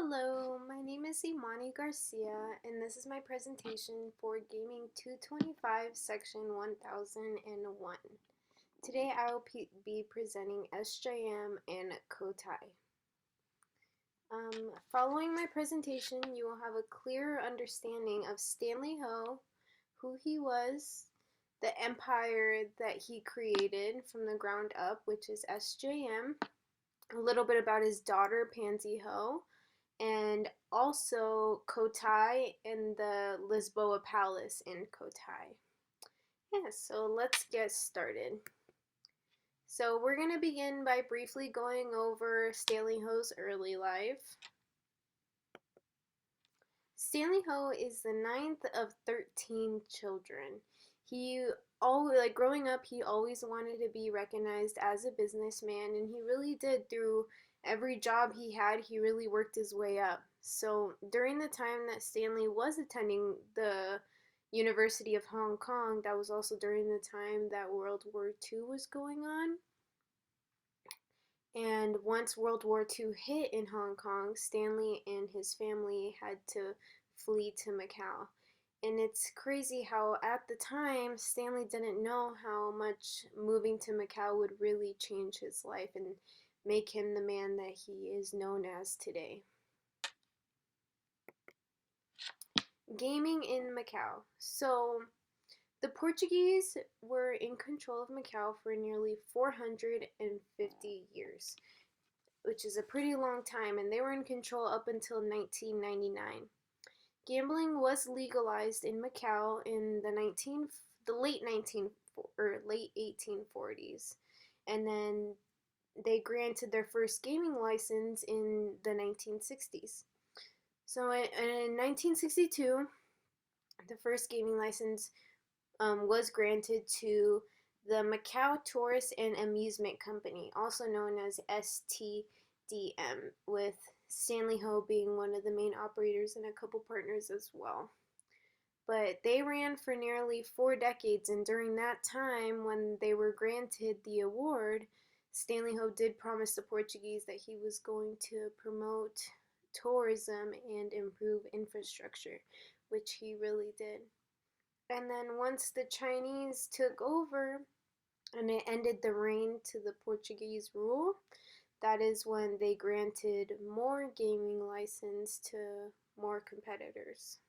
Hello, my name is Imani Garcia, and this is my presentation for Gaming 225 Section 1001. Today I will be presenting SJM and Cotai. Following my presentation, you will have a clearer understanding of Stanley Ho, who he was, the empire that he created from the ground up, which is SJM, a little bit about his daughter, Pansy Ho, and also Cotai and the Lisboa Palace in Cotai. Yeah, so let's get started. So we're going to begin by briefly going over Stanley Ho's early life. Stanley Ho is the ninth of 13 children. He growing up, he always wanted to be recognized as a businessman, and he really did. Through every job he had, he really worked his way up. So during the time that Stanley was attending the University of Hong Kong, that was also during the time that World War II was going on. And once World War II hit in Hong Kong, Stanley and his family had to flee to Macau. And it's crazy how at the time Stanley didn't know how much moving to Macau would really change his life and make him the man that he is known as today. Gaming in Macau. So the Portuguese were in control of Macau for nearly 450 years, which is a pretty long time, and they were in control up until 1999. Gambling was legalized in Macau in the late 1840s, and then they granted their first gaming license in the 1960s. So in 1962, the first gaming license was granted to the Macau Tourist and Amusement Company, also known as SJM, with Stanley Ho being one of the main operators and a couple partners as well. But they ran for nearly 4 decades, and during that time, when they were granted the award, Stanley Ho did promise the Portuguese that he was going to promote tourism and improve infrastructure, which he really did. And then once the Chinese took over and it ended the reign to the Portuguese rule, that is when they granted more gaming license to more competitors.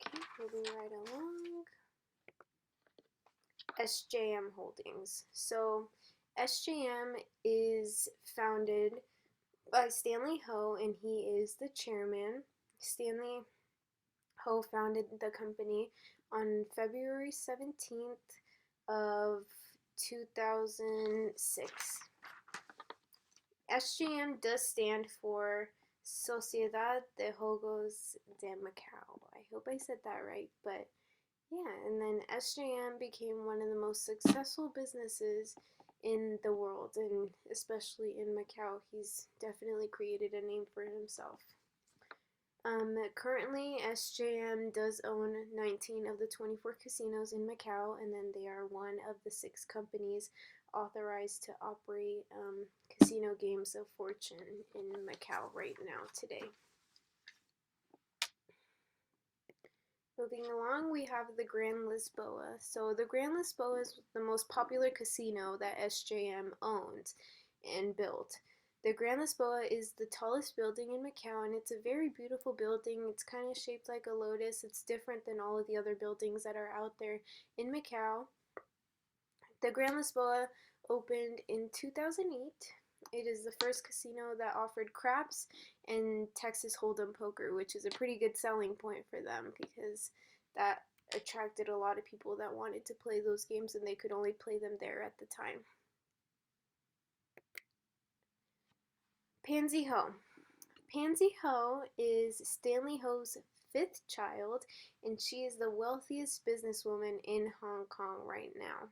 Okay, moving right along. SJM Holdings. So SJM is founded by Stanley Ho, and he is the chairman. Stanley Ho founded the company on February 17th of 2006. SJM does stand for Sociedad de Juegos de Macau. I hope I said that right, but yeah, and then SJM became one of the most successful businesses in the world, and especially in Macau. He's definitely created a name for himself. Currently, SJM does own 19 of the 24 casinos in Macau, and then they are one of the 6 companies authorized to operate casino games of fortune in Macau right now today. Moving along, we have the Grand Lisboa. So the Grand Lisboa is the most popular casino that SJM owns and built. The Grand Lisboa is the tallest building in Macau, and it's a very beautiful building. It's kind of shaped like a lotus. It's different than all of the other buildings that are out there in Macau. The Grand Lisboa opened in 2008. It is the first casino that offered craps and Texas Hold'em poker, which is a pretty good selling point for them because that attracted a lot of people that wanted to play those games, and they could only play them there at the time. Pansy Ho. Pansy Ho is Stanley Ho's 5th child, and she is the wealthiest businesswoman in Hong Kong right now.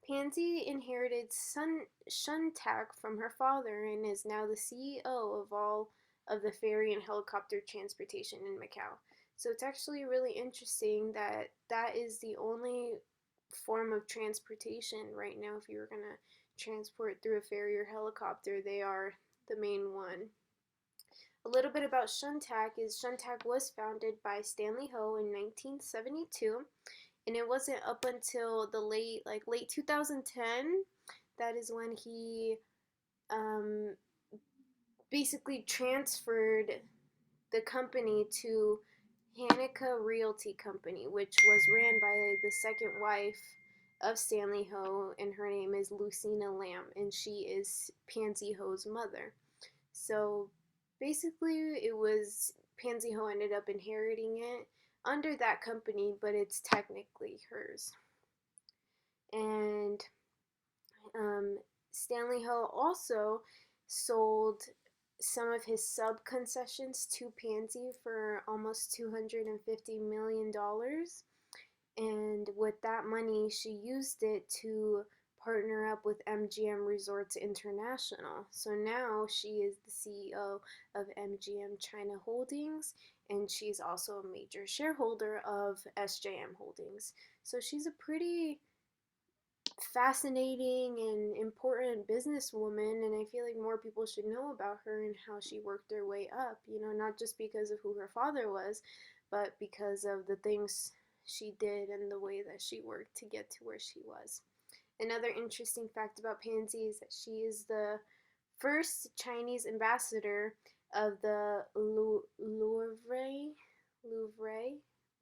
Pansy inherited Shuntak from her father and is now the CEO of all of the ferry and helicopter transportation in Macau. So it's actually really interesting that that is the only form of transportation right now. If you were going to transport through a ferry or helicopter, they are the main one. A little bit about Shuntak is Shuntak was founded by Stanley Ho in 1972, and it wasn't up until the late 2010 that is when he um, basically transferred the company to Hanukkah Realty Company, which was ran by the second wife of Stanley Ho, and her name is Lucina Lamb, and she is Pansy Ho's mother. So basically, it was Pansy Ho ended up inheriting it under that company, but it's technically hers. And um, Stanley Ho also sold some of his sub concessions to Pansy for almost $250 million. And with that money, she used it to partner up with MGM Resorts International. So now she is the CEO of MGM China Holdings, and she's also a major shareholder of SJM Holdings. So she's a pretty fascinating and important businesswoman, and I feel like more people should know about her and how she worked her way up, not just because of who her father was, but because of the things she did and the way that she worked to get to where she was. Another interesting fact about Pansy is that she is the first Chinese ambassador of the Louvre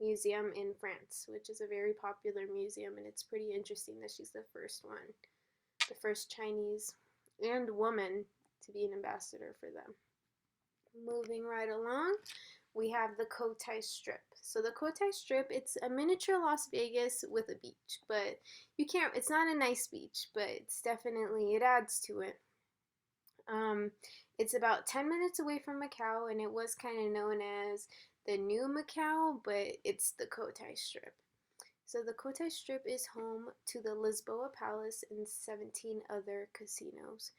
Museum in France, which is a very popular museum, and it's pretty interesting that she's the first one, the first Chinese and woman to be an ambassador for them. Moving right along, we have the Cotai Strip. So the Cotai Strip, it's a miniature Las Vegas with a beach, but it's not a nice beach, but it adds to it. It's about 10 minutes away from Macau, and it was kind of known as the New Macau, but it's the Cotai Strip. So the Cotai Strip is home to the Lisboa Palace and 17 other casinos.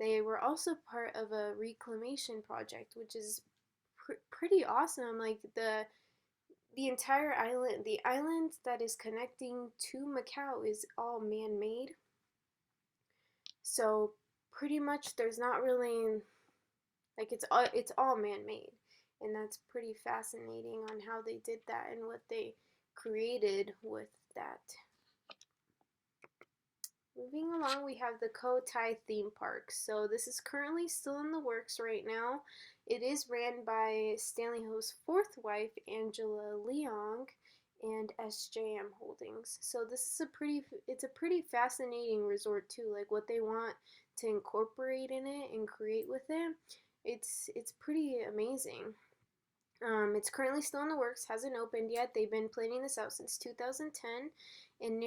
They were also part of a reclamation project, which is pretty awesome. Like the entire island, the island that is connecting to Macau is all man-made. So pretty much there's not really it's all man-made, and that's pretty fascinating on how they did that and what they created with that. Moving along, we have the Cotai theme park. So this is currently still in the works right now. It is ran by Stanley Ho's fourth wife, Angela Leong, and SJM Holdings. So it's a pretty fascinating resort too. Like what they want to incorporate in it and create with it, it's pretty amazing. It's currently still in the works, hasn't opened yet. They've been planning this out since 2010, and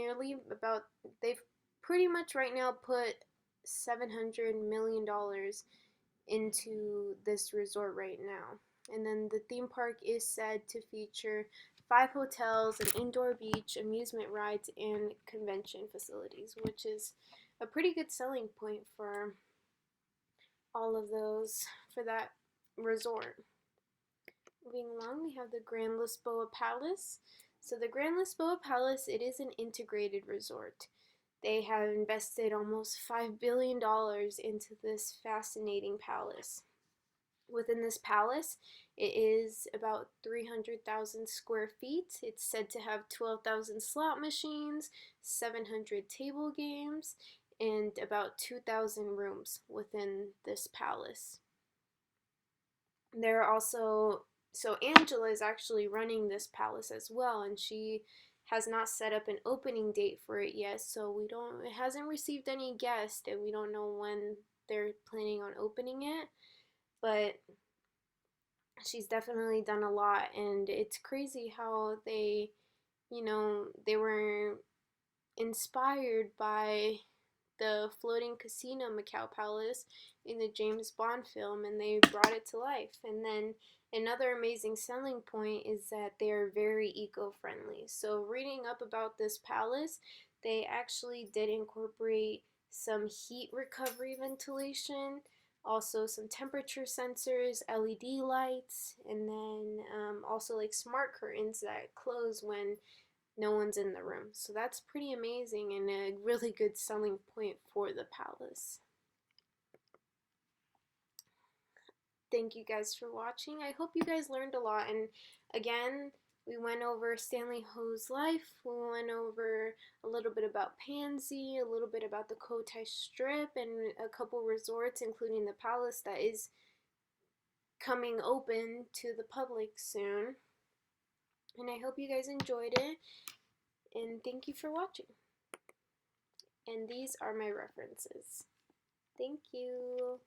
they've pretty much right now put $700 million into this resort right now. And then the theme park is said to feature 5 hotels, an indoor beach, amusement rides, and convention facilities, which is a pretty good selling point for all of those for that resort. Moving along, we have the Grand Lisboa Palace. So the Grand Lisboa Palace, it is an integrated resort. They have invested almost $5 billion into this fascinating palace. Within this palace, it is about 300,000 square feet. It's said to have 12,000 slot machines, 700 table games, and about 2,000 rooms within this palace. So Angela is actually running this palace as well, and she has not set up an opening date for it yet, so it hasn't received any guests, and we don't know when they're planning on opening it, but she's definitely done a lot, and it's crazy how they were inspired by the floating casino Macau Palace in the James Bond film, and they brought it to life. And then another amazing selling point is that they are very eco-friendly. So reading up about this palace, they actually did incorporate some heat recovery ventilation, also some temperature sensors, LED lights, and then also like smart curtains that close when no one's in the room. So that's pretty amazing and a really good selling point for the palace. thank you guys for watching. I hope you guys learned a lot. And again, we went over Stanley Ho's life. We went over a little bit about Pansy, a little bit about the Cotai Strip, and a couple resorts, including the Palace that is coming open to the public soon. And I hope you guys enjoyed it. And thank you for watching. And these are my references. Thank you.